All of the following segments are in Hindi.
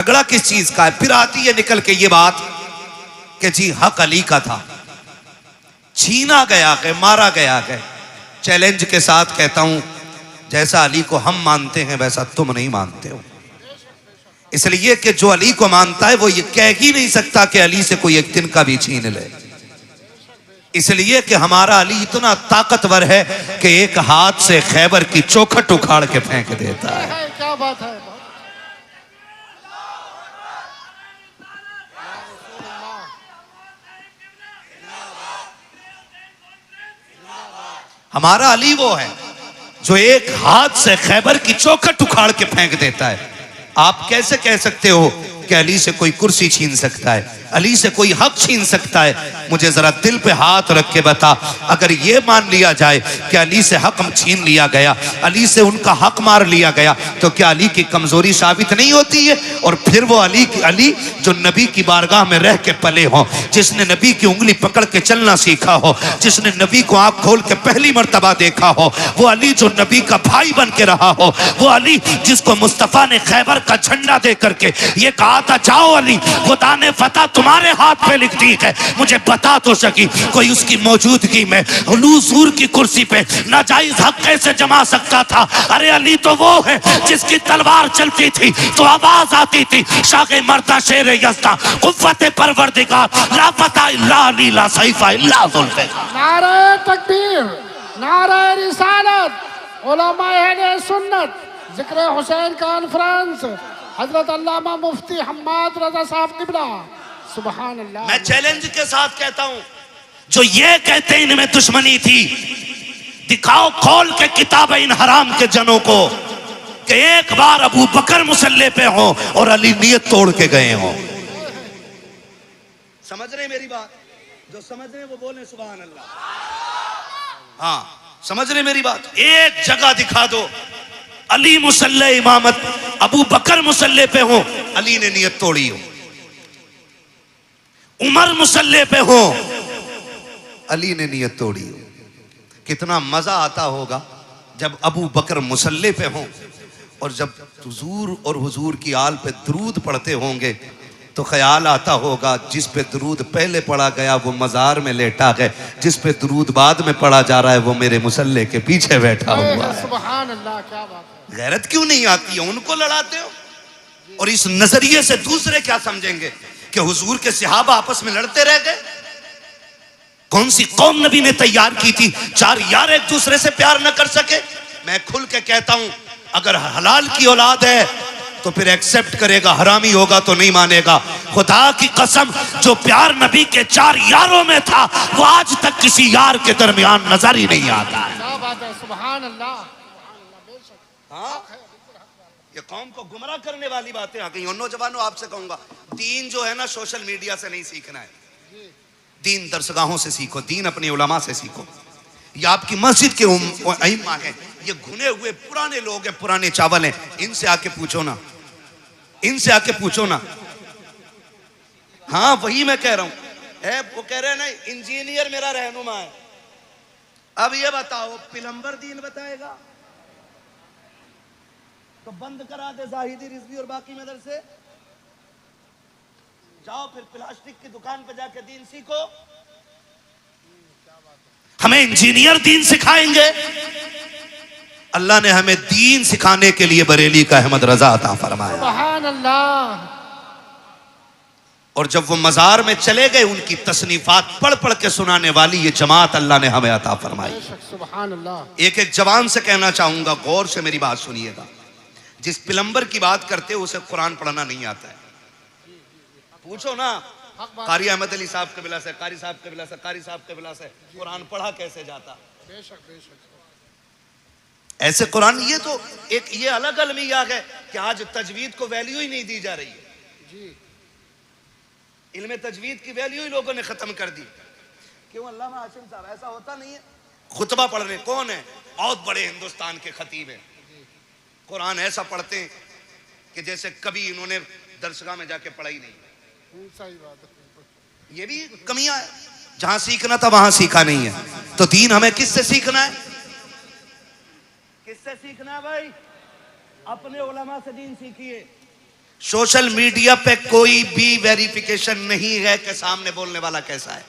झगड़ा किस चीज का है? फिर आती है निकल के ये बात कि जी हक अली का था, छीना गया है, मारा गया है। चैलेंज के साथ कहता हूं, जैसा अली को हम मानते हैं वैसा तुम नहीं मानते हो। इसलिए कि जो अली को मानता है वो ये कह ही नहीं सकता कि अली से कोई एक दिन का भी छीन ले। इसलिए कि हमारा अली इतना ताकतवर है कि एक हाथ से खैबर की चौखट उखाड़ के फेंक देता है। क्या बात है। हमारा अली वो है जो एक हाथ से खैबर की चौखट उखाड़ के फेंक देता है। आप कैसे कह सकते हो कि अली से कोई कुर्सी छीन सकता है, अली से कोई हक छीन सकता है? मुझे जरा दिल पे हाथ रख के बता, अगर ये मान लिया जाए कि अली से हक छीन लिया गया, अली से उनका हक मार लिया गया, तो क्या अली की कमजोरी साबित नहीं होती है? और फिर वो अली जो नबी की बारगाह में रह के पले हो, जिसने नबी की उंगली पकड़ के चलना सीखा हो, जिसने नबी को आंख खोल के पहली मर्तबा देखा हो, वो अली जो नबी का भाई बन के रहा हो, वो अली जिसको मुस्तफा ने खैबर का झंडा दे करके ये कहा था, जाओ अली, खुदा ने फतह तुम्हारे हाथ पे लिख दी है। मुझे बता तो सकी कोई उसकी मौजूदगी में हुजूर की कुर्सी पे नाजायज हक कैसे जमा सकता था? अरे अली तो वो है जिसकी तलवार चलती थी तो आवाज आती थी, शागे मर्दा शेर यज़्दा कुव्वत परवरदिगार ला फतह इल्ला अली ला सैफा इल्ला जुल्फ़िकार। नारे तकबीर, नारे रिसालत, उलमा अहले सुन्नत, जिक्र हुसैन कॉन्फ्रेंस, हजरत अल्लामा मुफ्ती हम्माद रजा साहब किबला, सुभान अल्लाह। मैं चैलेंज के साथ कहता हूं, जो ये कहते हैं इनमें दुश्मनी थी, दिखाओ खोल के किताब इन हराम के जनों को कि एक बार अबू बकर मुसल्ले पे हो और अली नियत तोड़ के गए हो। समझ रहे मेरी बात? जो समझ रहे वो बोले सुभान अल्लाह। हाँ, समझ रहे मेरी बात? एक जगह दिखा दो अली मुसल्ले इमामत, अबू बकर मुसल्ले पे हो, अली ने नियत तोड़ी हो। उमर मुसल्ले पे हो, अली ने नियत तोड़ी हो। कितना मजा आता होगा जब अबू बकर मुसल्ले पे हो और जब हुजूर और हुजूर की आल पे दरूद पढ़ते होंगे तो ख्याल आता होगा जिस पे दरूद पहले पढ़ा गया वो मजार में लेटा है, जिस पे दरूद बाद में पढ़ा जा रहा है वो मेरे मुसल्ले के पीछे बैठा हुआ है। सुभान अल्लाह, क्या बात है। गैरत क्यों नहीं आती है? उनको लड़ाते हो। और इस नजरिए से दूसरे क्या समझेंगे कि हुजूर के सहाबा आपस में लड़ते रह गए? कौन सी कौम नबी ने तैयार की थी चार यार एक दूसरे से प्यार न कर सके? मैं खुल के कहता हूं, अगर हलाल की औलाद है तो फिर एक्सेप्ट करेगा, हरामी होगा तो नहीं मानेगा। खुदा की कसम, जो प्यार नबी के चार यारों में था वो आज तक किसी यार के दरमियान नजर ही नहीं आता। क्या बात है, सुभान अल्लाह। हाँ, ये कौम को गुमराह करने वाली बातें आ गई। और नौजवानों, आपसे कहूंगा, दीन जो है ना सोशल मीडिया से नहीं सीखना है, दीन दरसगाहों से सीखो, दीन अपने उलमा से सीखो। ये आपकी मस्जिद के अइम्मा हैं, ये घुने हुए पुराने लोग हैं, पुराने चावल हैं, इनसे आके पूछो ना, इनसे आके पूछो ना। हाँ, वही मैं कह रहा हूं। वो कह रहे हैं ना इंजीनियर मेरा रहनुमा है। अब ये बताओ, प्लम्बर दीन बताएगा तो बंद करा दे जाहिदी रिजवी और बाकी मदरसे, जाओ फिर प्लास्टिक की दुकान पे जाके दीन सीखो। हमें इंजीनियर दीन सिखाएंगे? अल्लाह ने हमें दीन सिखाने के लिए बरेली का अहमद रजा अता फरमाया। सुभान अल्लाह। और जब वो मजार में चले गए, उनकी तसनीफात पढ़ पढ़ के सुनाने वाली ये जमात अल्लाह ने हमें अता फरमाई। सुभान अल्लाह। एक एक जवान से कहना चाहूंगा, गौर से मेरी बात सुनिएगा। जिस प्लम्बर की बात करते हो उसे कुरान पढ़ना नहीं आता है, पूछो ना कारी अहमद अली साहब कबिला से, कारी साहब कबिला से, कारी साहब कबिला से, कुरान पढ़ा कैसे जाता? बेशक बेशक। ऐसे कुरान, ये तो एक ये अलग अलमिया है कि आज तजवीद को वैल्यू ही नहीं दी जा रही है जी। इल्म तजवीद की वैल्यू ही लोगों ने खत्म कर दी। क्यों अल्लामा हाशिम साहब? ऐसा होता नहीं है। खुतबा पढ़ने कौन है? बहुत बड़े हिंदुस्तान के खतीब हैं, कुरान ऐसा पढ़ते हैं कि जैसे कभी इन्होंने दरसगाह में जाके पढ़ा ही नहीं। सही बात है। ये भी कमियां है, जहां सीखना था वहां सीखा नहीं है। तो दीन हमें किससे सीखना है? किससे सीखना है भाई? अपने उलमा से दीन सीखिए। सोशल मीडिया पे कोई भी वेरिफिकेशन नहीं है कि सामने बोलने वाला कैसा है।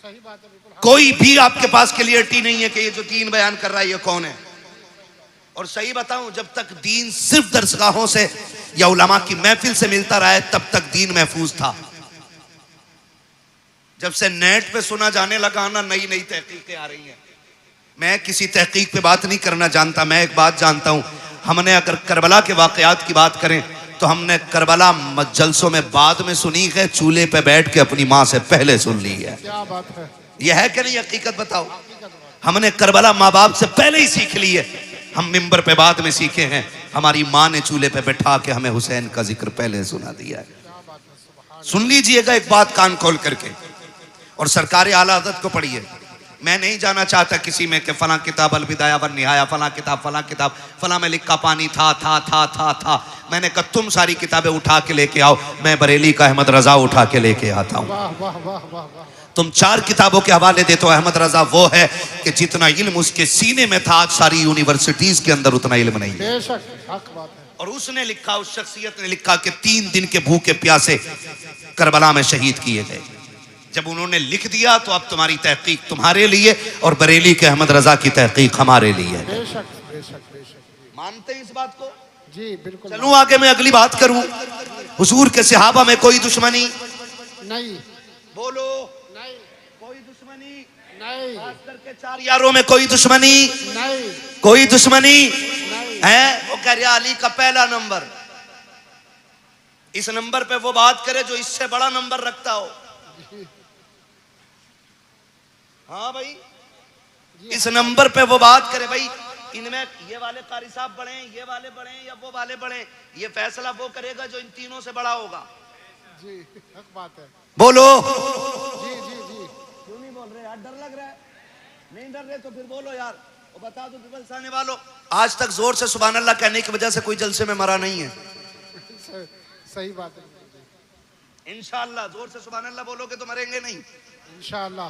सही बात है, बिल्कुल। कोई भी आपके पास क्लियरिटी नहीं है कि ये जो दीन बयान कर रहा है ये कौन है। और सही बताऊं, जब तक दीन सिर्फ दरसगाहों से या उलमा की महफिल से मिलता रहा है तब तक दीन महफूज था। जब से नेट पे सुना जाने लगा ना, नई नई तहकीकें आ रही हैं। मैं किसी तहकीक पे बात नहीं करना जानता, मैं एक बात जानता हूं, हमने अगर करबला के वाकयात की बात करें तो हमने करबला जलसों में बाद में सुनी है, चूल्हे पे बैठ के अपनी माँ से पहले सुन ली है। क्या बात है। यह है कि नहीं? हकीकत बताओ। हमने करबला माँ बाप से पहले ही सीख ली है, हम मिंबर पे बाद में सीखे हैं। हमारी माँ ने चूल्हे पे बैठा के हमें हुसैन का जिक्र पहले सुना दिया है। सुन लीजिएगा एक बात कान खोल करके, और सरकार आला हज़रत को पढ़िए। मैं नहीं जाना चाहता किसी में कि फलां किताब अलविदाया वन निहाया, फलां किताब फलां में लिखा पानी था। मैंने कहा तुम सारी किताबें उठा के लेके आओ, मैं बरेली का अहमद रजा उठा के लेके आता हूँ। वाह वाह वाह वाह वाह। तुम 4 किताबों के हवाले देते हो। अहमद रजा वो है कि जितना इल्म उसके सीने में था, आज सारी यूनिवर्सिटीज के अंदर उतना इल्म नहीं है। बेशक हक बात है। और उसने लिखा, उस शख्सियत ने लिखा कि 3 दिन के भूखे प्यासे करबला में शहीद किए गए। जब उन्होंने लिख दिया तो अब तुम्हारी तहकीक तुम्हारे लिए और बरेली के अहमद रजा की तहकीक हमारे लिए। बेशक बेशक बेशक। मानते हैं इस बात को? जी बिल्कुल। चलूं आगे, मैं अगली बात करूं। हुजूर के सहाबा में कोई दुश्मनी नहीं। बोलो। नहीं। कोई दुश्मनी नहीं। खास करके 4 यारों में कोई दुश्मनी नहीं। कोई दुश्मनी नहीं। है। वो कह रहा अली का पहला नंबर, इस नंबर पे वो बात करे जो इससे बड़ा नंबर रखता हो। हाँ भाई, इस नंबर पे वो बात करे। भाई इनमें ये वाले कारी साहब बड़े हैं, ये वाले बड़े हैं या वो वाले बड़े हैं, ये फैसला वो करेगा जो इन तीनों से बड़ा होगा। जी हक बात है। बोलो। जी जी जी। क्यों नहीं बोल रहे यार? डर लग रहा है? नहीं डर रहे तो फिर बोलो यार, वो बता दो जलसाने वालों। आज तक जोर से सुभान अल्लाह कहने की वजह से कोई जलसे में मरा नहीं है। सही बात है। इंशाअल्लाह जोर से सुभान अल्लाह बोलोगे तो मरेंगे नहीं इंशाअल्लाह।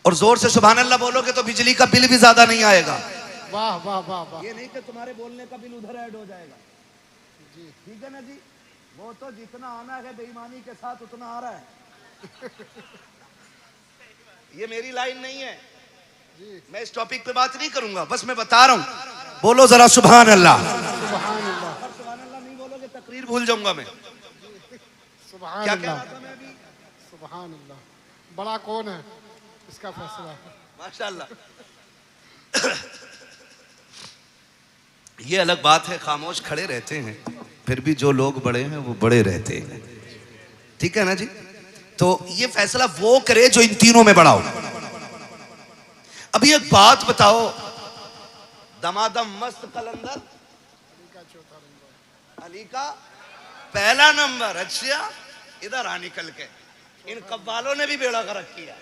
और जोर से सुभान अल्लाह बोलोगे तो बिजली का बिल भी ज्यादा नहीं आएगा। वाह वाह वाह वाह। ये नहीं कि तुम्हारे बोलने का बिल उधर ऐड हो जाएगा। जी ठीक है ना जी? वो तो जितना आना है बेईमानी के साथ उतना आ रहा है। ये मेरी लाइन नहीं है जी। मैं इस टॉपिक पे बात नहीं करूंगा, बस मैं बता रहा हूं। बोलो जरा सुभान अल्लाह। सुभान अल्लाह। सुभान अल्लाह नहीं बोलोगे तकरीर भूल जाऊंगा मैं। सुभान क्या कह अल्लाह। रहा था मैं अभी? सुभान अल्लाह। बड़ा कौन है, इसका फैसला। माशाअल्लाह। ये अलग बात है, खामोश खड़े रहते हैं, फिर भी जो लोग बड़े हैं वो बड़े रहते हैं। ठीक है ना जी? तो ये फैसला वो करे जो इन तीनों में बड़ा हो। अभी एक बात बताओ, दमादम मस्त कलंदर अली का पहला नंबर। अच्छा इधर आ निकल के, इन कव्वालों ने भी बेड़ा गर्क किया।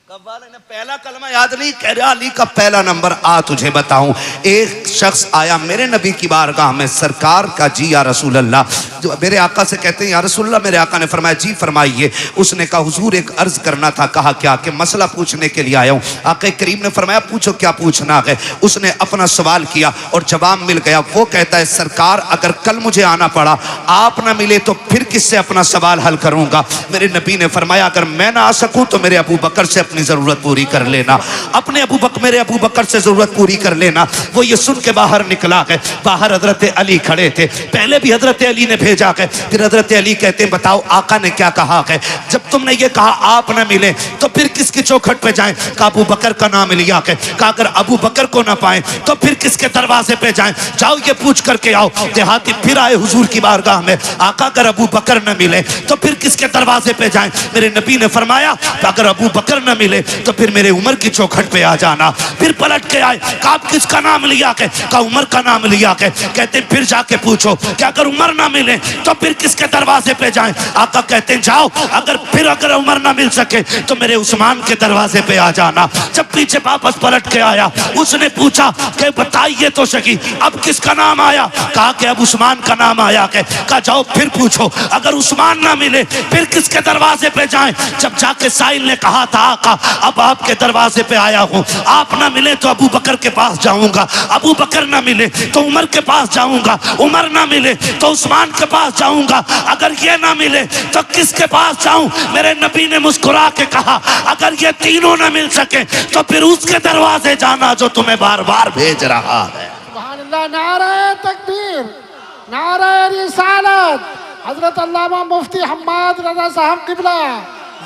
कव्वाल ने पहला कलमा याद नहीं, कह रहा अली का पहला नंबर। आ तुझे बताऊं, एक शख्स आया मेरे नबी की बारगाह में, सरकार का जी या रसूल अल्लाह, जो मेरे आका से कहते हैं या रसूल अल्लाह। मेरे आका ने फरमाया जी फरमाइए। उसने कहा हुजूर एक अर्ज करना था। कहा क्या? कि मसला पूछने के लिए आया हूँ। आका करीम ने फरमाया पूछो क्या पूछना है। उसने अपना सवाल किया और जवाब मिल गया। वो कहता है सरकार अगर कल मुझे आना पड़ा, आप ना मिले तो फिर किससे अपना सवाल हल करूंगा? मेरे नबी ने फरमाया अगर मैं ना आ सकूं तो मेरे अबू बकर से अपनी जरूरत पूरी कर लेना। अपने मेरे अबू बकर से जरूरत पूरी कर लेना। वो ये सुन के बाहर निकला है। बाहर हजरत अली खड़े थे। पहले भी हजरत अली ने भेजा है, फिर हजरत अली कहते हैं बताओ आका ने क्या कहा है? जब तुमने ये कहा आप न मिले तो फिर किसकी चौखट पे जाएं? कहा अबू बकर का नाम लिया है। कहा अगर अबू बकर को ना पाए तो फिर किसके दरवाजे पे जाएं? जाओ ये पूछ करके आओ। देहाती फिर आए हुजूर की बारगाह में। आका अगर अबू बकर न मिले तो फिर किसके दरवाजे पे जाएं? मेरे नबी ने फरमाया अगर अबू बकर न मिले तो फिर मेरे उमर की चौखट पे आ जाना। फिर पलट के आए। कहा किसका नाम लिया के? कहा उमर का नाम लिया के। कहते फिर जाके पूछो क्या अगर उमर ना मिले तो फिर किसके दरवाजे पे जाएं? आका कहते जाओ अगर उमर ना मिल सके तो मेरे उस्मान के दरवाजे पे आ जाना। जब पीछे वापस पलट के आया, उसने पूछा कि बताइए तो सही अब किसका नाम आया? कहा कि अब उस्मान का नाम आया के। कहा जाओ फिर पूछो अगर उस्मान ना मिले फिर किसके दरवाजे पे जाएं? जब जाके साहिल ने कहा था आका कहा अब आपके दरवाजे पे आया हूं, आप ना मिले तो अबू बकर के पास जाऊंगा, अबू बकर ना मिले तो उमर के पास जाऊंगा, उमर ना मिले तो उस्मान के पास जाऊंगा, अगर ये ना मिले तो किसके पास जाऊं? मेरे नबी ने मुस्कुरा के कहा अगर ये तीनों ना मिल सके तो फिर उसके दरवाजे जाना जो तुम्हें बार बार भेज रहा है। सुभान अल्लाह, नारे तकबीर, नारे रिसालत। हजरत अल्लामा मुफ्ती हम्माद रजा साहब किबला,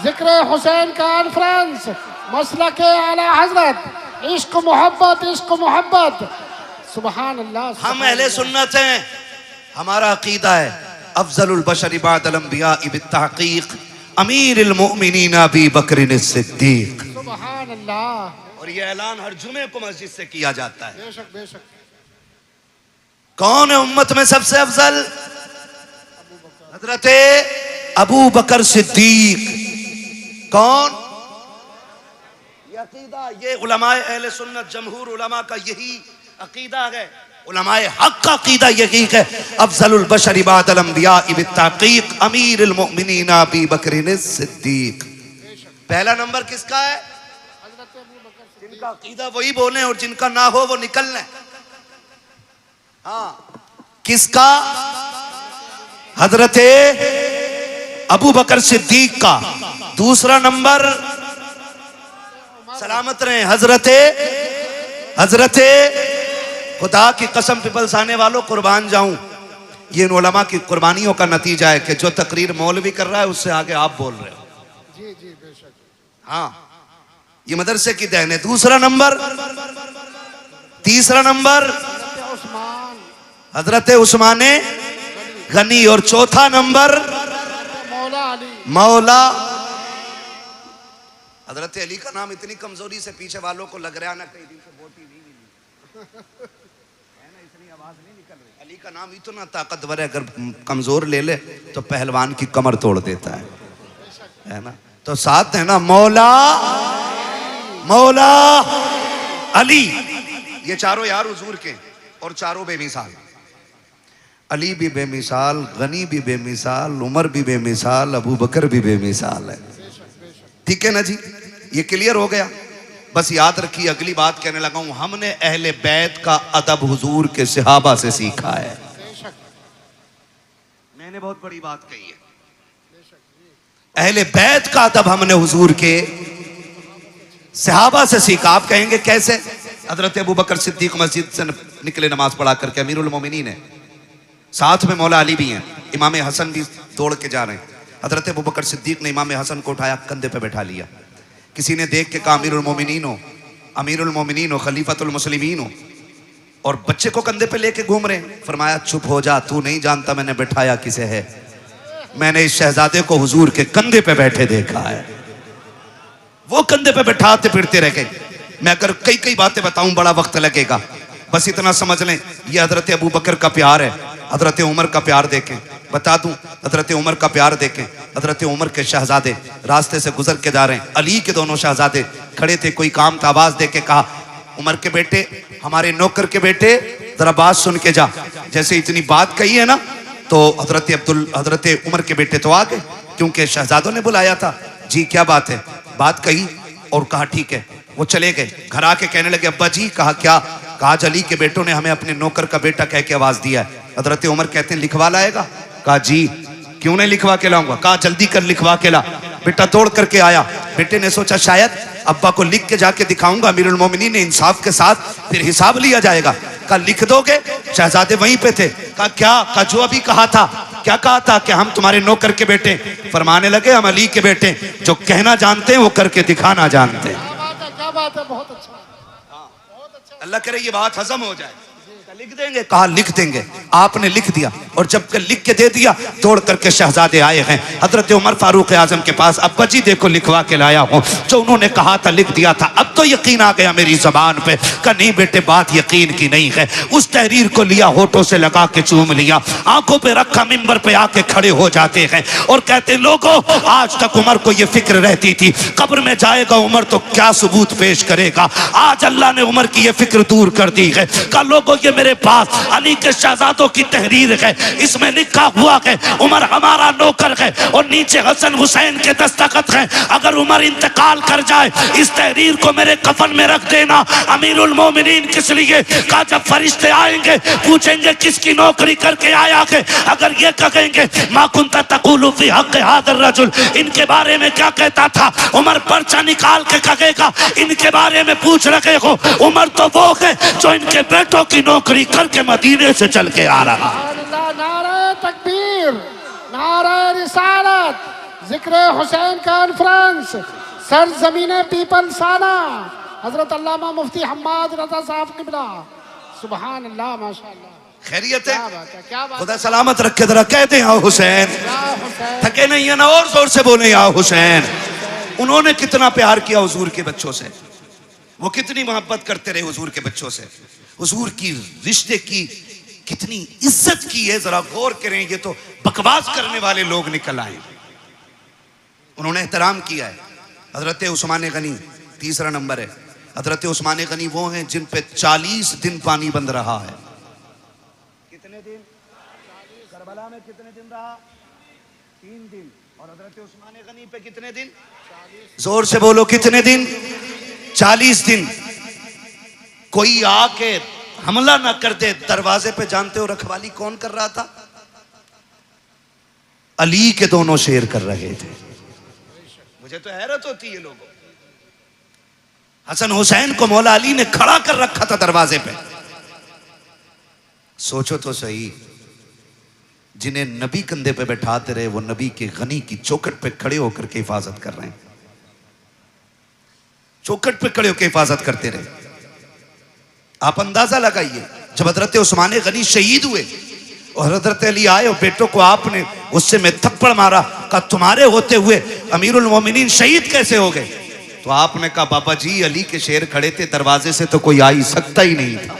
जिक्र हुसैन कॉन्फ्रेंस, मसलक आला हजरत, इश्क मोहब्बत, इश्क मोहब्बत। सुभान अल्लाह। हम अहले सुन्नत हैं, हमारा अकीदा है अफजलुल बशर बादल अंबिया बित्तहकीक अमीरुल मोमिनीन अबी बकर सिद्दीक। सुभान अल्लाह। और ये ऐलान हर जुमे को मस्जिद से किया जाता है। बेशक बेशक। कौन है उम्मत में सबसे अफजल? हजरत अबू बकर सिद्दीक। कौन? ये अकीदा, ये उलमाए अहले सुन्नत जमहूर उलमा का यही अकीदा है, उलमाए हक का अकीदा यही है अफजलुल बशर बादल अंबिया बित्तहकीक अमीरुल मोमिनीन अबी बकर सिद्दीक। पहला नंबर किसका है? जिनका अकीदा वही बोले और जिनका ना हो वो निकल लें। हाँ, किसका? हजरत अबू बकर सिद्दीक का। दूसरा नंबर, सलामत रहे, हजरत खुदा की कसम पिपल्स आने वालों कुर्बान जाऊं, ये इन उलमा की कुर्बानियों का नतीजा है कि जो तकरीर मौलवी कर रहा है उससे आगे आप बोल रहे हो। जी जी बेशक। हाँ, ये मदरसे की देन है। दूसरा नंबर, तीसरा नंबर उस्मान, हजरत उस्मान गनी। और चौथा नंबर मौला अली। मौला हजरत अली का नाम इतनी कमजोरी से पीछे वालों को लग रहा है ना कई दिन से वोट ही नहीं मिली है ना, इतनी आवाज नहीं निकल रही। अली का नाम इतना ताकतवर है, अगर कमजोर ले ले तो पहलवान की कमर तोड़ देता है ना। तो साथ है ना मौला, मौला अली। ये चारों यार हुजूर के और चारों बेमिसाल। अली भी बेमिसाल, गनी भी बेमिसाल, उमर भी बेमिसाल, अबू बकर भी बेमिसाल है। ठीक है ना जी, ये क्लियर हो गया। बस याद रखिए, अगली बात कहने लगा हूं, हमने अहले बैत का अदब हुजूर के सहाबा से सीखा है। मैंने बहुत बड़ी बात कही है, अहले बैत का अदब हमने हुजूर के सहाबा से सीखा। आप कहेंगे कैसे? हजरत अबू बकर सिद्दीक मस्जिद से निकले नमाज पढ़ा करके, अमीरुल मोमिनीन है, साथ में मौला अली भी हैं, इमाम हसन भी दौड़ के जा रहे हैं। हजरत अबू बकर सिद्दीक ने इमाम हसन को उठाया, कंधे पे बैठा लिया। किसी ने देख के कहा अमीरुल मोमिनीन हो, अमीरुल मोमिनीन हो, खलीफतुल मुस्लिमीन हो, और बच्चे को कंधे पे लेके घूम रहे हैं। फरमाया चुप हो जा, तू नहीं जानता मैंने बैठाया किसे है। मैंने इस शहजादे को हुजूर के कंधे पे बैठे देखा है। वो कंधे पे बैठाते फिरते रह गए। मैं अगर कई कई बातें बताऊं बड़ा वक्त लगेगा, बस इतना समझ लें, ये हजरत अबू बकर का प्यार है। हजरत उमर का प्यार देखें, बता दूं, हजरत उमर का प्यार देखें। हजरत उमर के शहजादे रास्ते से गुजर के जा रहे हैं, अली के दोनों शहजादे खड़े थे, कोई काम था, आवाज दे के कहा उमर के बेटे, हमारे नौकर के बेटे, जरा बात सुन के जा। जैसे इतनी बात कही है ना, तो हजरत उमर के बेटे तो आ गए, क्योंकि शहजादों ने बुलाया था। जी क्या बात है? बात कही और कहा ठीक है। वो चले गए, घर आके कहने लगे अब्बा जी। कहा क्या? कहा अली के बेटों ने हमें अपने नौकर का बेटा कह के आवाज दिया है। हजरत उमर कहते हैं लिखवा लाएगा? कहा जी। क्यों नहीं लिखवा के लाऊंगा? कहा जल्दी कर लिखवा के ला। बेटा दौड़ करके आया। बेटे ने सोचा शायद अब्बा को लिख के जाके दिखाऊंगा, अमीरुल मोमिनीन ने इंसाफ के साथ फिर हिसाब लिया जाएगा। कहा लिख दोगे? शहजादे वहीं पे थे। कहा क्या? कहा जो अभी कहा था। क्या कहा था? कि हम तुम्हारे नौकर के बेटे। फरमाने लगे हम अली के बेटे, जो कहना जानते हैं वो करके दिखाना जानते हैं। क्या बात है, बहुत अच्छा। अल्लाह करे ये बात हजम हो जाए। लिख देंगे? कहा लिख देंगे। आपने लिख दिया, और जब लिख के दे दिया, दौड़ करके शहजादे आए हैं हजरत उमर फारूक आजम के पास। अब्बा जी देखो लिखवा के लाया हूं, जो उन्होंने कहा था लिख दिया था। अब तो यकीन आ गया मेरी जबान पे। कहा नहीं बेटे, बात यकीन की नहीं है। उस तहरीर को लिया, होठों से लगा के चूम लिया, आंखों पे रखा, मिंबर पे आके खड़े हो जाते हैं और कहते लोगों, आज तक उमर को यह फिक्र रहती थी कब्र में जाएगा उमर तो क्या सबूत पेश करेगा। आज अल्लाह ने उमर की यह फिक्र दूर कर दी है। कहा लोगों, ये मेरे पास अली के शहजादों मोहब्बतों की तहरीर है। इसमें लिखा हुआ है उमर हमारा नौकर है और नीचे हसन हुसैन के दस्तखत हैं। अगर उमर इंतकाल कर जाए इस तहरीर को मेरे कफन में रख देना। अमीरुल मोमिनीन किस लिए? कहा जब फरिश्ते आएंगे पूछेंगे किसकी नौकरी करके आया है, अगर ये कहेंगे मा कुंता तक़ूलु फी हक़्क़ि हाज़ा रजुल, इनके बारे में क्या कहता था, उमर पर्चा निकाल के कहेगा इनके बारे में पूछ रहे हो। उमर तो वो है जो इनके बेटों की नौकरी करके मदीने से चल के आ रहा। नारे तकबीर, नारे रिसालत, जिक्र हुसैन कॉन्फ्रेंस, सरजमीने पीपल साना, हजरत अल्लामा मुफ्ती हम्माद रजा साहब किबला। सुभान अल्लाह, माशाअल्लाह। खैरियत है? क्या बात है, क्या बात खुदा सलामत रखे। जरा कहते हैं हुसैन, है। थके नहीं है ना, और जोर से बोले या हुसैन। उन्होंने कितना प्यार किया हुजूर के बच्चों से, वो कितनी मोहब्बत करते रहे हुजूर के बच्चों से, हुजूर की रिश्ते की कितनी इज्जत की है। जरा गौर करें, ये तो बकवास करने वाले लोग निकल आए। उन्होंने एहतराम किया है। हजरत उस्मान गनी तीसरा नंबर है। हजरत उस्मान गनी वो हैं जिन पे 40 दिन पानी बंद रहा है। कितने दिन? करबला में कितने दिन रहा? 3 दिन। और हजरत उस्मान गनी पे कितने दिन? जोर से बोलो, कितने दिन? 40 दिन। कोई आके हमला ना कर दे दरवाजे पे। जानते हो रखवाली कौन कर रहा था? अली के दोनों शेर कर रहे थे। मुझे तो हैरत होती है लोगों। हसन हुसैन को मौला अली ने खड़ा कर रखा था दरवाजे पे। सोचो तो सही, जिन्हें नबी कंधे पे बैठाते रहे वो नबी के गनी की चौखट पे खड़े होकर के हिफाजत कर रहे हैं। चौखट पे खड़े होकर हिफाजत करते रहे। आप अंदाजा लगाइए, जब हजरत उस्मान गनी शहीद हुए और हजरत अली आए और बेटों को आपने गुस्से में थप्पड़ मारा, कहा तुम्हारे होते हुए अमीरुल मोमिनीन शहीद कैसे हो गए? तो आपने कहा बाबा जी अली के शेर खड़े थे, दरवाजे से तो कोई आ ही सकता ही नहीं था।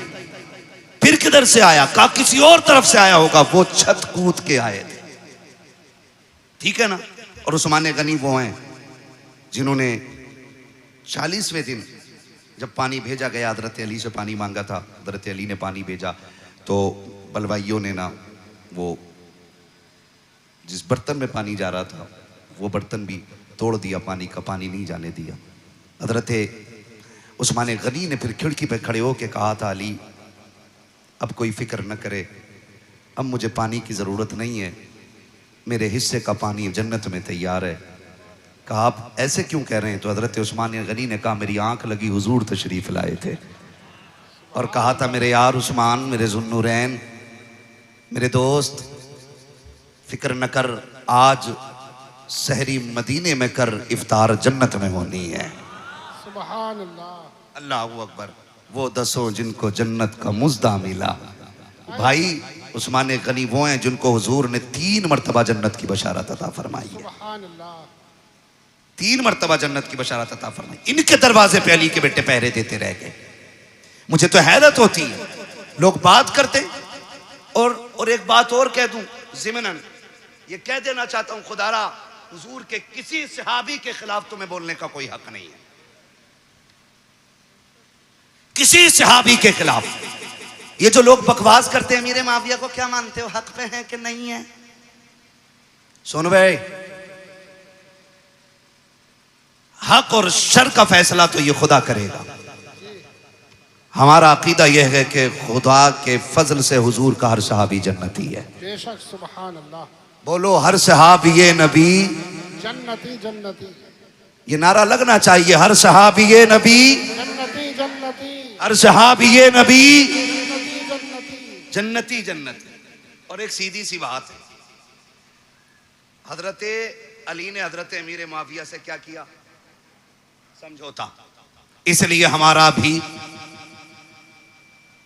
फिर किधर से आया? कहा किसी और तरफ से आया होगा। वो छत कूद के आए थे। ठीक है ना? और उस्मान गनी वो हैं जिन्होंने 40वें दिन जब पानी भेजा गया, हजरत अली से पानी मांगा था, हजरत अली ने पानी भेजा तो बलवाइयों ने ना वो जिस बर्तन में पानी जा रहा था वो बर्तन भी तोड़ दिया, पानी का पानी नहीं जाने दिया। हजरत उस्मान गनी ने फिर खिड़की पे खड़े होकर कहा था अली अब कोई फिक्र न करे, अब मुझे पानी की ज़रूरत नहीं है, मेरे हिस्से का पानी जन्नत में तैयार है। कहा आप ऐसे क्यों कह रहे हैं? तो हजरत उस्मान गनी ने कहा मेरी आंख लगी, हुजूर तशरीफ लाए थे और कहा था मेरे यार उस्मान, मेरे जुन्नूरैन, मेरे दोस्त, फिक्र न कर, आज सहरी मदीने में कर, इफ्तार जन्नत में होनी है। सुभान अल्लाह, अल्लाहू अकबर। वो 10 जिनको जन्नत का मुज़्दा मिला। भाई उस्मान गनी वो हैं जिनको हुजूर ने 3 मरतबा जन्नत की बशारत अता फरमाई है। सुभान अल्लाह, 3 मरतबा जन्नत की बशारत अता फरमाई। इनके दरवाजे पे अली के बेटे पहरे देते रह गए। मुझे तो हैरत होती है, लोग बात करते और एक बात और कह दूं ज़िमनन, ये कह देना चाहता हूं खुदारा, हुजूर के किसी सहाबी के खिलाफ तुम्हें बोलने का कोई हक नहीं है। किसी सहाबी के खिलाफ। ये जो लोग बकवास करते हैं अमीर माविया को क्या मानते हो, हक पे है कि नहीं है? सुन भाई, हक और शर का फैसला तो ये खुदा करेगा। हमारा अकीदा यह है कि खुदा के फजल से हुजूर का हर सहाबी जन्नती है। बेशक, सुभान अल्लाह। बोलो हर सहाबी नबी जन्नती जन्नती, ये नारा लगना चाहिए। हर सहाबी नबी जन्नती जन्नती, हर सहाबी नबी जन्नती जन्नती। जन्नती जन्नती। और एक सीधी सी बात है, हजरत अली ने हजरत अमीर माविया से क्या किया? समझौता। इसलिए हमारा भी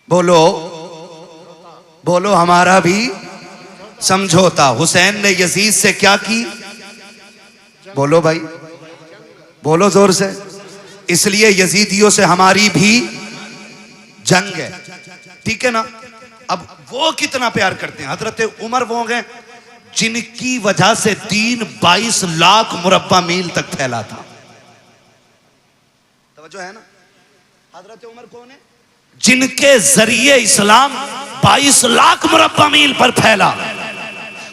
बोलो बोलो हमारा भी समझौता। हुसैन ने यजीद से क्या की? बोलो भाई, बोलो जोर से। इसलिए यजीदियों से हमारी भी जंग है। ठीक है ना? अब वो कितना प्यार करते हैं। हजरत उमर वो हैं जिनकी वजह से दीन 22 लाख मुरब्बा मील तक फैला था। तवज्जो है ना? हजरत उमर कौन है? जिनके जरिए इस्लाम 22 लाख मुरब्बा मील पर फैला,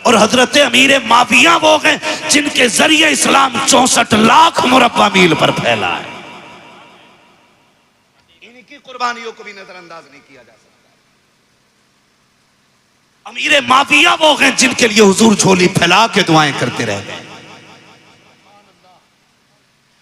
और हजरत अमीर माविया वो हैं जिनके जरिए इस्लाम 64 लाख मुरब्बा मील पर फैला है। इनकी कुर्बानियों को भी नजरअंदाज नहीं किया जा सकता। अमीर माविया वो हैं जिनके लिए हुजूर झोली फैला के दुआएं करते रह गए।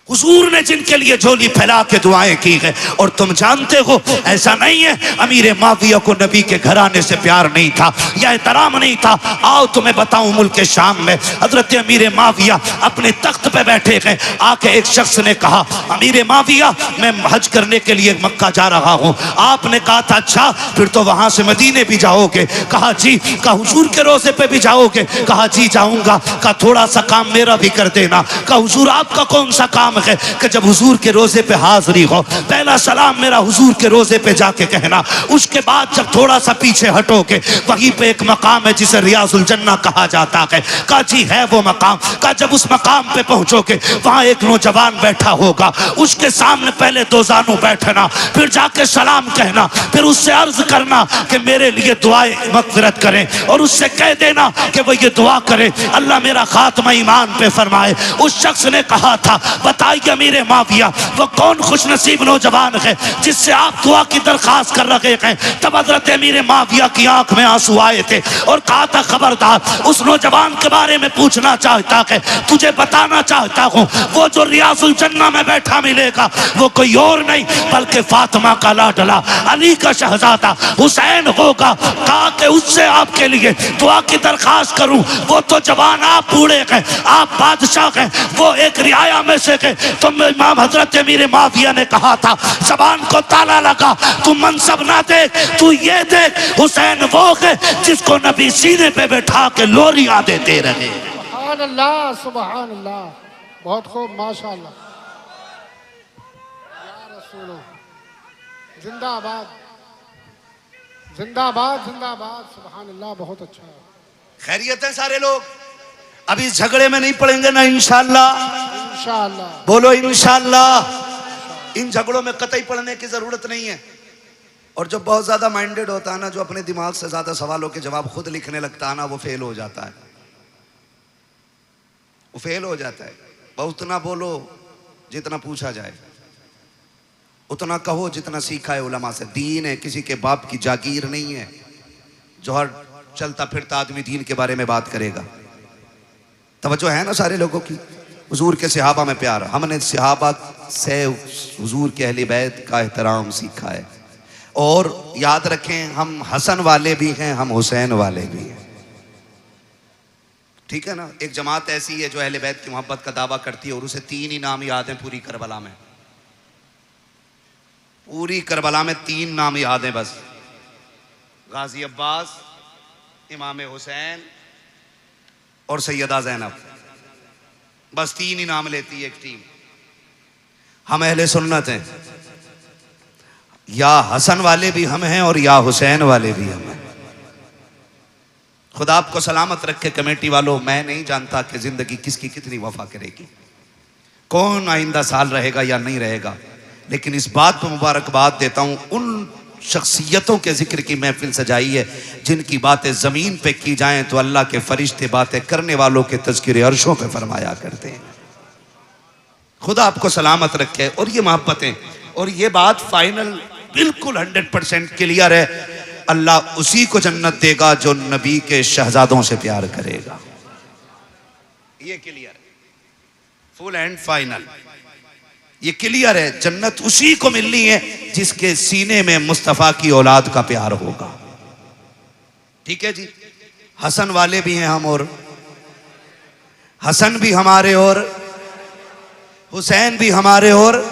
हुजूर ने जिनके लिए झोली फैला के दुआएं की है। और तुम जानते हो ऐसा नहीं है अमीर माविया को नबी के घराने से प्यार नहीं था या एहतराम नहीं था। आओ तुम्हें बताऊं, मुल्क शाम में हजरत अमीर माविया अपने तख्त पे बैठे हैं। आके एक शख्स ने कहा, अमीर माविया मैं हज करने के लिए मक्का जा रहा हूं। आपने कहा था अच्छा फिर तो वहां से मदीने भी जाओगे? कहा जी। कहा हुजूर के रोजे पे भी जाओगे? कहा जी जाऊंगा। कहा थोड़ा सा काम मेरा भी कर देना। कहा हुजूर आपका कौन सा काम है? कि जब हुजूर के रोजे पे हाजिरी हो पहला सलाम मेरा हुजूर के रोजे पे जाके कहना। उसके बाद जब थोड़ा सा पीछे हटोगे वहीं पे एक मकाम है जिसे रियाजुल जन्ना कहा जाता है। कहा जी है वो मकाम। कहा जब उस मकाम पे पहुंचोगे वहां एक नौजवान बैठा होगा, उसके सामने पहले दो जानू बैठना, फिर जाके सलाम कहना, फिर उससे अर्ज करना कि मेरे लिए दुआएं मगफिरत करें, और उससे कह देना कि वो ये दुआ करे अल्लाह मेरा खात्मा ईमान पे फरमाए। उस शख्स ने कहा था बताइए अमीर माविया वो कौन खुश नसीब नौजवान है जिससे आप दुआ की दरखास्त कर रहे हैं। तब हजरत अमीर माविया की आंख में आंसू आए थे और कहा था खबरदार उस नौजवान के बारे में पूछना चाहता है, तुझे बताना चाहता हूं वो जो रियाजुल जन्ना में बैठा मिलेगा वो कोई और नहीं बल्कि फातिमा का लाडला अली का शहजादा हुसैन होगा। कहा कि उससे आपके लिए दुआ की दरखास्त करूं, वो तो जवान आप बूढ़े हैं, आप बादशाह हैं, वो एक रियाया में से है। तो इमाम हजरत अमीर माविया ने कहा था जबान को ताला लगा, तू मनसब ना देख, तू ये देख हुसैन वो है जिसको नबी सीने पे बैठा के लोरियां देते रहे। सुभान अल्लाह सुभान अल्लाह, बहुत खूब माशाअल्लाह। या रसूल जिंदाबाद जिंदाबाद जिंदाबाद, सुभान अल्लाह, बहुत अच्छा है। खैरियत है सारे लोग? अभी इस झगड़े में नहीं पड़ेंगे ना इंशाअल्लाह? इंशाअल्लाह बोलो इंशाअल्लाह। इन झगड़ों में कतई पड़ने की जरूरत नहीं है। और जो बहुत ज्यादा माइंडेड होता है ना, जो अपने दिमाग से ज्यादा सवालों के जवाब खुद लिखने लगता है ना, वो फेल हो जाता है, वो फेल हो जाता है। बहुत उतना बोलो जितना पूछा जाए, उतना कहो जितना सीखा है उलमा से। दीन है, किसी के बाप की जागीर नहीं है जो हर चलता फिरता आदमी दीन के बारे में बात करेगा। तवज्जो है ना सारे लोगों की? हुजूर के सहाबा में प्यार, हमने सहाबा से हुजूर के अहले बैत का एहतराम सीखा है। और याद रखें हम हसन वाले भी हैं, हम हुसैन वाले भी हैं, ठीक है ना। एक जमात ऐसी है जो अहले बैत की मोहब्बत का दावा करती है और उसे 3 ही नाम याद हैं पूरी करबला में। पूरी करबला में 3 नाम याद हैं बस, गाजी अब्बास, इमाम हुसैन और सैयदा ज़ैनब। बस 3 ही नाम लेती है एक टीम। हम अहले सुन्नत हैं, या हसन वाले भी हम हैं और या हुसैन वाले भी हम हैं। खुदा आपको सलामत रखे कमेटी वालों। मैं नहीं जानता कि जिंदगी किसकी कितनी वफा करेगी, कौन आइंदा साल रहेगा या नहीं रहेगा, लेकिन इस बात पर मुबारकबाद देता हूं उन शख्सियतों के जिक्र की महफिल सजाई है जिनकी बातें जमीन पे की जाएं तो अल्लाह के फरिश्ते बातें करने वालों के तज़किरे अर्शों पे फरमाया करते हैं। खुदा आपको सलामत रखे। और ये मोहब्बतें और ये बात फाइनल बिल्कुल 100% क्लियर है, अल्लाह उसी को जन्नत देगा जो नबी के शहजादों से प्यार करेगा। ये क्लियर है, फुल एंड फाइनल, ये क्लियर है। जन्नत उसी को मिलनी है जिसके सीने में मुस्तफा की औलाद का प्यार होगा। ठीक है जी। हसन वाले भी हैं हम, और हसन भी हमारे और हुसैन भी हमारे, और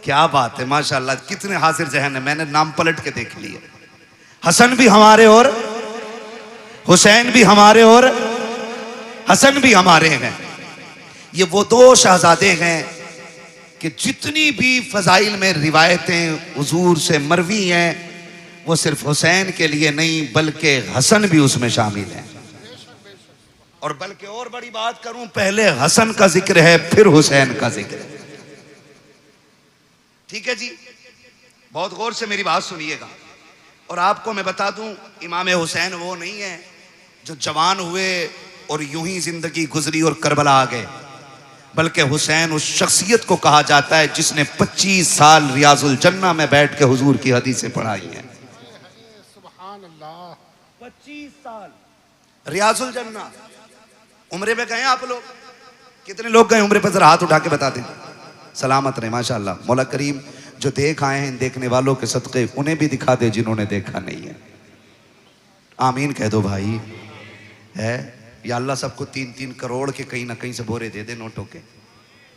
क्या बात है माशाल्लाह, कितने हाजिर जहन है। मैंने नाम पलट के देख लिए। हसन भी हमारे और हुसैन भी हमारे और हसन भी हमारे हैं। ये वो 2 शहजादे हैं कि जितनी भी फजाइल में रिवायतें हुजूर से मरवी हैं वो सिर्फ हुसैन के लिए नहीं बल्कि हसन भी उसमें शामिल है। और बल्कि और बड़ी बात करूं, पहले हसन का जिक्र है फिर हुसैन का जिक्र है। ठीक है जी। बहुत गौर से मेरी बात सुनिएगा। और आपको मैं बता दूं, इमाम हुसैन वो नहीं है जो जवान हुए और यूं ही जिंदगी गुजरी और करबला आ गए, बल्कि हुसैन उस शख्सियत को कहा जाता है जिसने 25 साल रियाजुल जन्ना में बैठ के हुजूर की हदीसें पढ़ाई हैं। सुभान अल्लाह। 25 साल रियाजुल जन्ना। उम्रे पे गए आप लोग? कितने लोग गए उम्रे पे? जरा हाथ उठा के बता दें। सलामत रहे माशाअल्लाह। मौला करीम जो देख आए हैं देखने वालों के सदक़े उन्हें भी दिखा दे जिन्होंने देखा नहीं है। आमीन कह दो भाई। है या अल्लाह सबको 3-3 करोड़ के कहीं ना कहीं से बोरे दे दे नोटों के।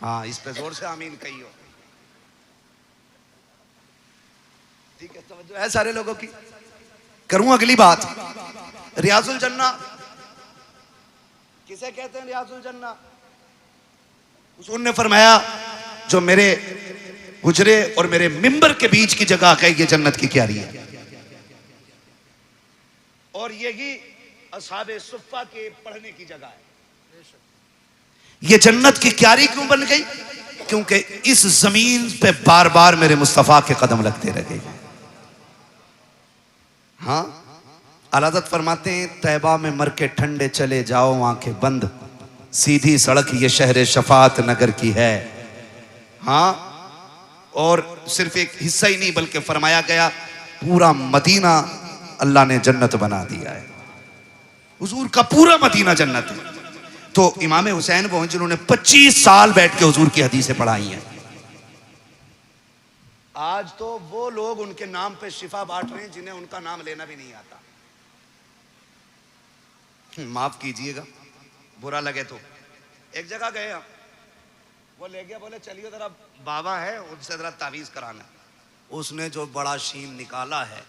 हाँ, इस पे जोर से आमीन कहियो। ठीक है, तवज्जो है सारे लोगों की। करूं अगली बात। रियाजुल जन्ना किसे कहते हैं? रियाजुल जन्ना हुजूर ने फरमाया जो मेरे हुजरे और मेरे मिंबर के बीच की जगह है ये जन्नत की क्यारी है। और यही असहाबे सुफ़्फ़ा के पढ़ने की जगह है। ये जन्नत की क्यारी क्यों बन गई? क्योंकि इस जमीन पे बार बार मेरे मुस्तफा के कदम लगते रहे। हाँ, आला हज़रत फरमाते हैं तैबा में मर के ठंडे चले जाओ आंखें बंद, सीधी सड़क ये शहर शफात नगर की है। हाँ, और सिर्फ एक हिस्सा ही नहीं बल्कि फरमाया गया पूरा मदीना अल्लाह ने जन्नत बना दिया है। हुजूर का पूरा मदीना जन्नत है। तो इमाम हुसैन वो हैं जिन्होंने 25 साल बैठ के हुजूर की हदीसें पढ़ाई हैं। आज तो वो लोग उनके नाम पे शिफा बांट रहे हैं जिन्हें उनका नाम लेना भी नहीं आता। माफ कीजिएगा, बुरा लगे तो। एक जगह गए हम, वो ले गया, बोले चलिए जरा बाबा है उनसे जरा तावीज कराना। उसने जो बड़ा शीन निकाला है,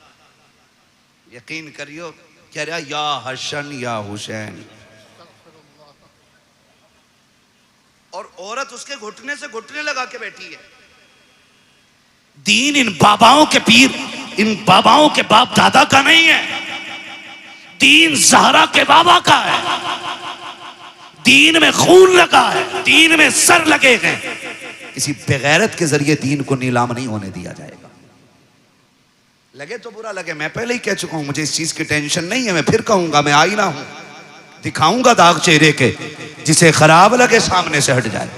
यकीन करियो, कह रहा या हसन या हुसैन। और औरत उसके घुटने से घुटने लगा के बैठी है। दीन इन बाबाओं के पीर, इन बाबाओं के बाप दादा का नहीं है। दीन ज़हरा के बाबा का है। दीन में खून लगा है, दीन में सर लगे हैं। किसी बेगैरत के जरिए दीन को नीलाम नहीं होने दिया जाएगा। लगे तो बुरा लगे, मैं पहले ही कह चुका हूं, मुझे इस चीज की टेंशन नहीं है। मैं फिर कहूंगा, मैं आईना हूं, दिखाऊंगा दाग चेहरे के, जिसे खराब लगे सामने से हट जाए।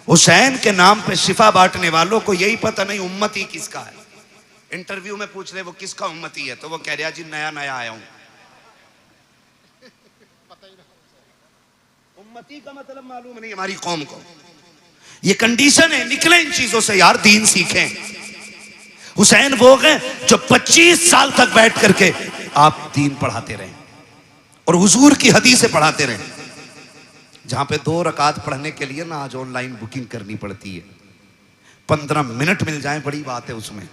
हुसैन के नाम पे शिफा बांटने वालों को यही पता नहीं उम्मती किसका है। इंटरव्यू में पूछ रहे वो किसका उम्मती है, तो वो कह रहा जी नया नया आया हूं। उम्मती का मतलब मालूम नहीं हमारी कौम को। ये कंडीशन है, निकले इन चीजों से यार, दीन सीखें। हुसैन वो हैं जो 25 साल तक बैठ करके आप दीन पढ़ाते रहे और हुजूर की हदीसें पढ़ाते रहे। जहां पे 2 रकात पढ़ने के लिए ना आज ऑनलाइन बुकिंग करनी पड़ती है। 15 मिनट मिल जाए बड़ी बात है उसमें।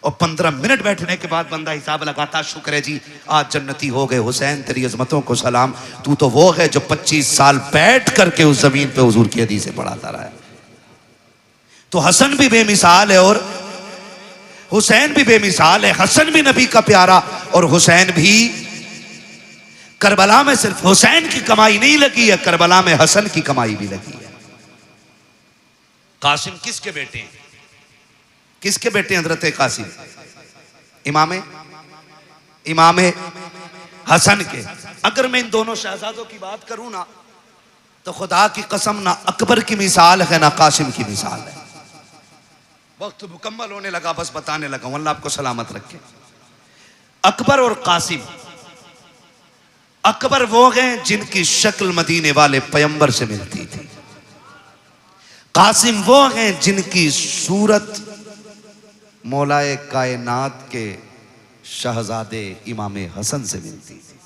और 15 मिनट बैठने के बाद बंदा हिसाब लगाता, शुक्र है जी आज जन्नती हो गए। हुसैन तेरी अजमतों को सलाम, तू तो वो है जो 25 साल बैठ करके उस जमीन पे हुजूर की हदीसें पढ़ाता रहा है। तो हसन भी बेमिसाल है और हुसैन भी बेमिसाल है। हसन भी नबी का प्यारा और हुसैन भी। करबला में सिर्फ हुसैन की कमाई नहीं लगी है, करबला में हसन की कमाई भी लगी है। कासिम किसके बेटे हैं? किसके बेटे हैं हजरत कासिम? इमाम हसन के। अगर मैं इन दोनों शहजादों की बात करूं ना, तो खुदा की कसम ना अकबर की मिसाल है ना कासिम की मिसाल है। वक्त मुकम्मल होने लगा, बस बताने लगा हूं, अल्लाह आपको सलामत रखे। अकबर और कासिम। अकबर वो हैं जिनकी शक्ल मदीने वाले पैगंबर से मिलती थी। कासिम वो हैं जिनकी सूरत मौलाए कायनात के शहजादे इमाम हसन से मिलती थी।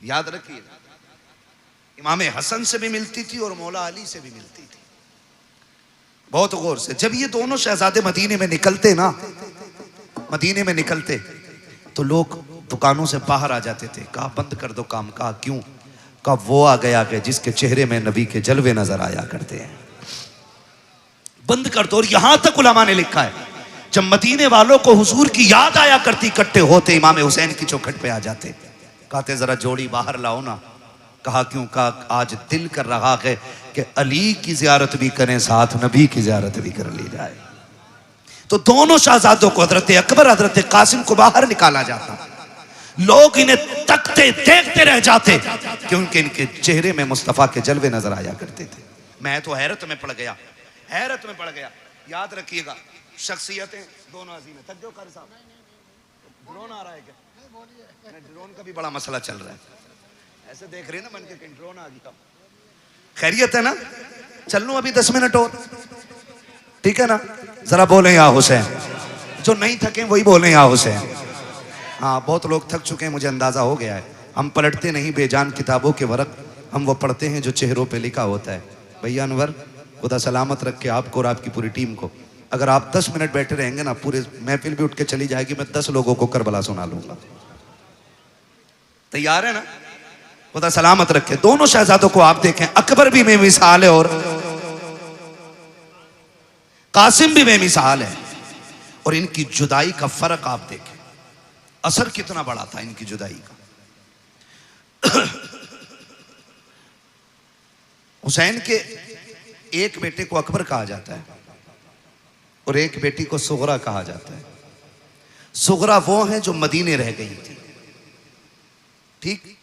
याद रखिए, इमाम हसन से भी मिलती थी और मौला अली से भी मिलती थी। बहुत गौर से, जब ये दोनों शहजादे मदीने में निकलते ना, मदीने में निकलते तो लोग दुकानों से बाहर आ जाते थे। कहा बंद कर दो काम। कहा क्यों? कहा वो आ गया कि जिसके चेहरे में नबी के जलवे नजर आया करते हैं, बंद कर दो। और यहां तक उलमा ने लिखा है जब मदीने वालों को हुजूर की याद आया करती, इकट्ठे होते इमाम हुसैन की चौखट पे आ जाते, कहते जरा जोड़ी बाहर लाओ ना। कहा क्यों? कहा आज दिल कर रहा है कि अली की जियारत भी करें, साथ नबी की जियारत भी कर ली जाए। तो दोनों शहजादों को, हजरत अकबर हजरत कासिम को बाहर निकाला जाता। लोग इन्हें तकते देखते रह जाते क्योंकि इनके चेहरे में मुस्तफा के जलवे नजर आया करते थे। मैं तो हैरत में पड़ गया, हैरत में पड़ गया। याद रखिएगा, शख्सियतें दोनों अजीम है। तक जो कर साहब, ड्रोन आ रहा है क्या? ड्रोन का भी बड़ा मसला चल रहा है। ऐसे देख रहे ना मन के कहीं ड्रोन आ गया। खैरियत है ना? चल लूं अभी 10 मिनट और, ठीक है ना? जरा बोले या हुसैन। जो नहीं थके वही बोले या हुसैन। हाँ, बहुत लोग थक चुके हैं, मुझे अंदाजा हो गया है। हम पलटते नहीं बेजान किताबों के वरक, हम वो पढ़ते हैं जो चेहरों पे लिखा होता है। भैया अनवर, खुदा सलामत रख के आपको और आपकी पूरी टीम को। अगर आप 10 मिनट बैठे रहेंगे ना, पूरे महफिल भी उठ के चली जाएगी। मैं 10 लोगों को करबला सुना लूंगा। तैयार है ना? खुदा सलामत रखे। दोनों शहजादों को आप देखें, अकबर भी बेमिसाल है और कासिम भी बेमिसाल है। और इनकी जुदाई का फर्क आप देखें, असर कितना बड़ा था इनकी जुदाई का। हुसैन के एक बेटे को अकबर कहा जाता है और एक बेटी को सुगरा कहा जाता है। सुगरा वो है जो मदीने रह गई थी, ठीक?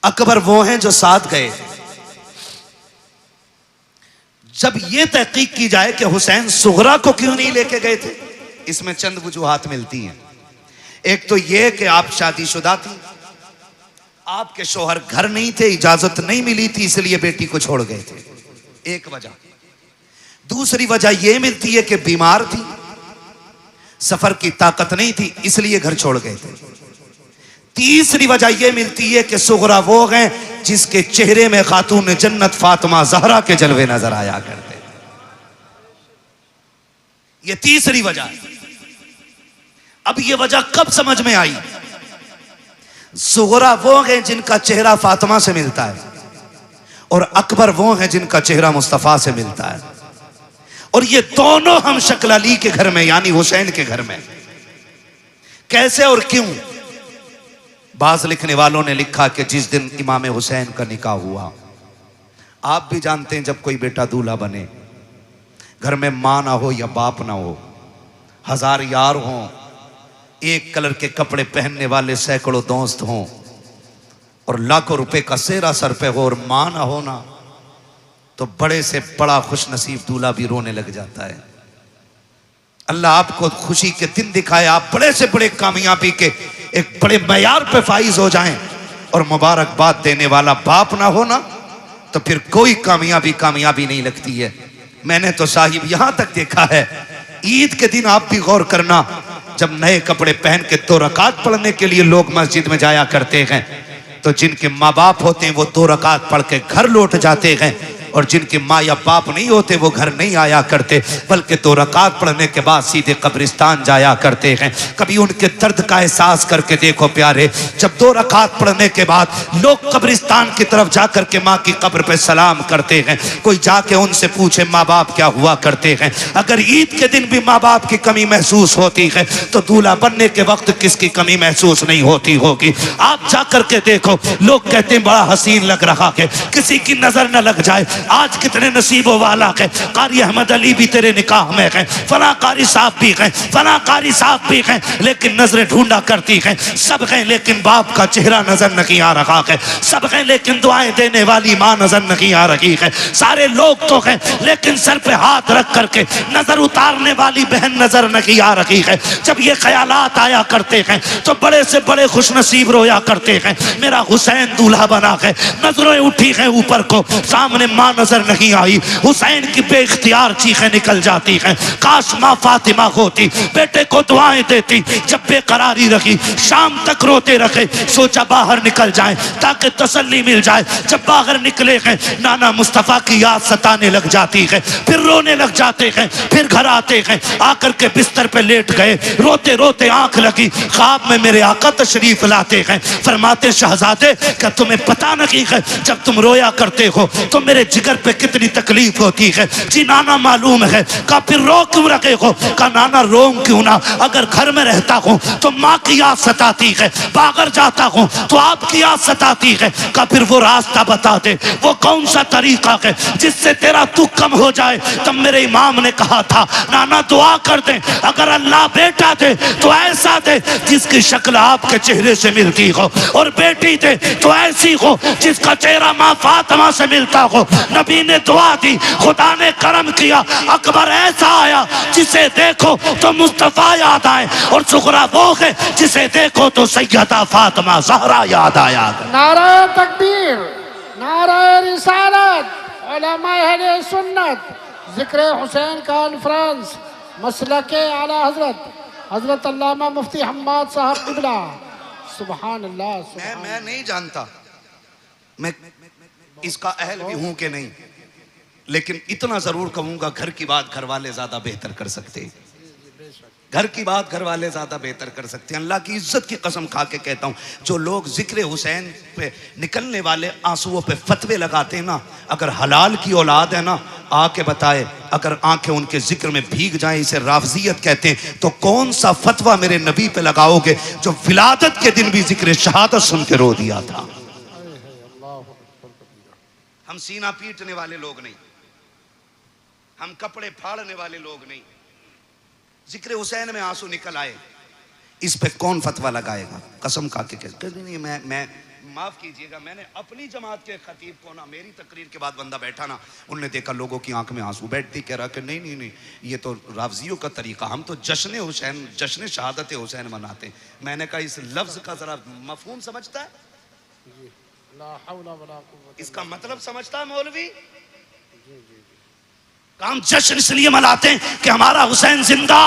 अकबर वो हैं जो साथ गए। जब यह तहकीक की जाए कि हुसैन सुगरा को क्यों नहीं लेके गए थे, इसमें चंद वजूहात मिलती हैं। एक तो यह कि आप शादीशुदा थी, आपके शौहर घर नहीं थे, इजाजत नहीं मिली थी, इसलिए बेटी को छोड़ गए थे, एक वजह। दूसरी वजह यह मिलती है कि बीमार थी, सफर की ताकत नहीं थी, इसलिए घर छोड़ गए थे। तीसरी वजह यह मिलती है कि सुगरा वो हैं जिसके चेहरे में खातून जन्नत फातिमा ज़हरा के जलवे नजर आया करते। यह तीसरी वजह है। अब यह वजह कब समझ में आई? सुगरा वो हैं जिनका चेहरा फातिमा से मिलता है और अकबर वो हैं जिनका चेहरा मुस्तफा से मिलता है। और ये दोनों हम शक्ल अली के घर में, यानी हुसैन के घर में। कैसे और क्यों? बाज लिखने वालों ने लिखा कि जिस दिन इमाम हुसैन का निकाह हुआ, आप भी जानते हैं जब कोई बेटा दूल्हा बने, घर में माँ ना हो या बाप ना हो, 1000 यार हों, एक कलर के कपड़े पहनने वाले सैकड़ों दोस्त हों और लाखों रुपए का सेहरा सर पे हो और माँ ना हो ना, तो बड़े से बड़ा खुश नसीब दूल्हा भी रोने लग जाता है। अल्लाह आपको खुशी के दिन दिखाए, आप बड़े से बड़े कामयाबी के एक बड़े मयार पे फाइज हो जाएं और मुबारकबाद देने वाला बाप ना हो ना, तो फिर कोई कामयाबी नहीं लगती है। मैंने तो साहिब यहां तक देखा है, ईद के दिन आप भी गौर करना, जब नए कपड़े पहन के 2 रकात पढ़ने के लिए लोग मस्जिद में जाया करते हैं, तो जिनके माँ बाप होते हैं वो 2 रकात पढ़ के घर लौट जाते हैं और जिनके माँ या बाप नहीं होते वो घर नहीं आया करते, बल्कि 2 रकात पढ़ने के बाद सीधे कब्रिस्तान जाया करते हैं। कभी उनके दर्द का एहसास करके देखो प्यारे, जब 2 रकात पढ़ने के बाद लोग कब्रिस्तान की तरफ जाकर के माँ की कब्र पे सलाम करते हैं, कोई जाके उनसे पूछे माँ बाप क्या हुआ करते हैं। अगर ईद के दिन भी माँ बाप की कमी महसूस होती है तो दूल्हा बनने के वक्त किसकी कमी महसूस नहीं होती होगी। आप जाकर के देखो, लोग कहते हैं बड़ा हसीन लग रहा है, किसी की नजर न लग जाए। आज कितने नसीबों वाला है, कारी अहमद अली भी तेरे निकाह में है, फला कारी साहब भी हैं, फला कारी साहब भी हैं, लेकिन नजरें ढूंढा करती हैं। सब हैं लेकिन बाप का चेहरा नजर नहीं आ रहा है। सब हैं लेकिन दुआएं देने वाली माँ नजर नहीं आ रही है। सारे लोग तो हैं लेकिन सर पे हाथ रख करके नजर उतारने वाली बहन नजर नहीं आ रही है। जब ये ख्यालात आया करते हैं तो बड़े से बड़े खुश नसीब रोया करते हैं, मेरा हुसैन दूल्हा बना है। नजरें उठी हैं ऊपर को, सामने माँ नजर नहीं आई। हुसैन की बेइख्तियार चीखें निकल जाती हैं, काश माँ फातिमा होती, बेटे को दुआएं देती। जब बेकरारी रखी, शाम तक रोते रखे, सोचा बाहर निकल जाएं ताकि तसल्ली मिल जाए। जब बाहर निकले हैं, नाना मुस्तफा की याद सताने लग जाती है, फिर रोने लग जाते हैं। फिर घर आते हैं, आकर के बिस्तर पे लेट गए, रोते रोते आंख लगी, ख्वाब में मेरे आका तशरीफ लाते हैं। फरमाते शहजादे क्या तुम्हें पता नहीं है, जब तुम रोया करते हो तो मेरे जिगर पे कितनी तकलीफ होती है। जी नाना मालूम है। का फिर रो क्यों रखे हो? का नाना रोम क्यों ना? अगर घर में रहता हूँ तो माँ की याद सताती है, बागर जाता हूँ तो आपकी याद सताती है। का फिर वो रास्ता बता दे, वो कौन सा तरीका है जिससे तेरा दुख कम हो जाए। तब मेरे इमाम ने कहा था, नाना दुआ कर दे, अगर अल्लाह बेटा दे तो ऐसा दे जिसकी शक्ल आपके चेहरे से मिलती हो, और बेटी दे तो ऐसी हो जिसका चेहरा माँ फातिमा से मिलता हो। नबी ने दुआ दी, खुदा ने करम किया, अकबर ऐसा आया जिसे देखो तो मुस्तफा याद आए, और सुगरा वो है जिसे देखो तो सैयदा फातिमा ज़हरा याद आया। नारा तकबीर, नारा रिसालत, उलमाए अहले सुन्नत, जिक्र हुसैन कॉन्फ्रेंस, मसलके आला हजरत हजरत अल्लामा मुफ्ती हम्माद साहब किबला। सुभान अल्लाह। मैं नहीं जानता मैं इसका अहल भी हूं कि नहीं, लेकिन इतना जरूर कहूंगा, घर की बात घर वाले ज्यादा बेहतर कर सकते हैं। घर की बात घर वाले ज्यादा बेहतर कर सकते हैं। अल्लाह की इज्जत की कसम खा के कहता हूं, जो लोग जिक्र हुसैन पे निकलने वाले आंसुओं पे फतवे लगाते हैं ना, अगर हलाल की औलाद है ना, आके बताए, अगर आंखें उनके जिक्र में भीग जाएं, इसे राफजियत कहते हैं, तो कौन सा फतवा मेरे नबी पे लगाओगे जो विलादत के दिन भी जिक्र शहादत सुन के रो दिया था। हम सीना पीटने वाले लोग नहीं, हम कपड़े फाड़ने वाले लोग नहीं। जिक्र हुसैन में आंसू निकल आए, इस पे कौन फतवा लगाएगा? कसम खा के कहते नहीं, मैं माफ कीजिएगा, मैंने अपनी जमात के खतीब को ना, मेरी तकरीर के बाद बंदा बैठा ना, उनने देखा लोगों की आंख में आंसू, बैठती कह रहा कि नहीं नहीं नहीं, ये तो राफजियों का तरीका, हम तो जश्न हुसैन, जश्न शहादत हुसैन मनाते हैं। मैंने कहा इस लफ्ज का जरा मफहूम समझता है? इसका मतलब समझता है मौलवी? हम जश्न इसलिए मनाते हैं कि हमारा हुसैन जिंदा।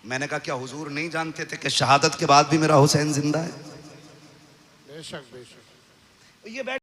मैंने कहा क्या हुजूर नहीं जानते थे कि शहादत के बाद भी मेरा हुसैन जिंदा है? बेशक बेशक। ये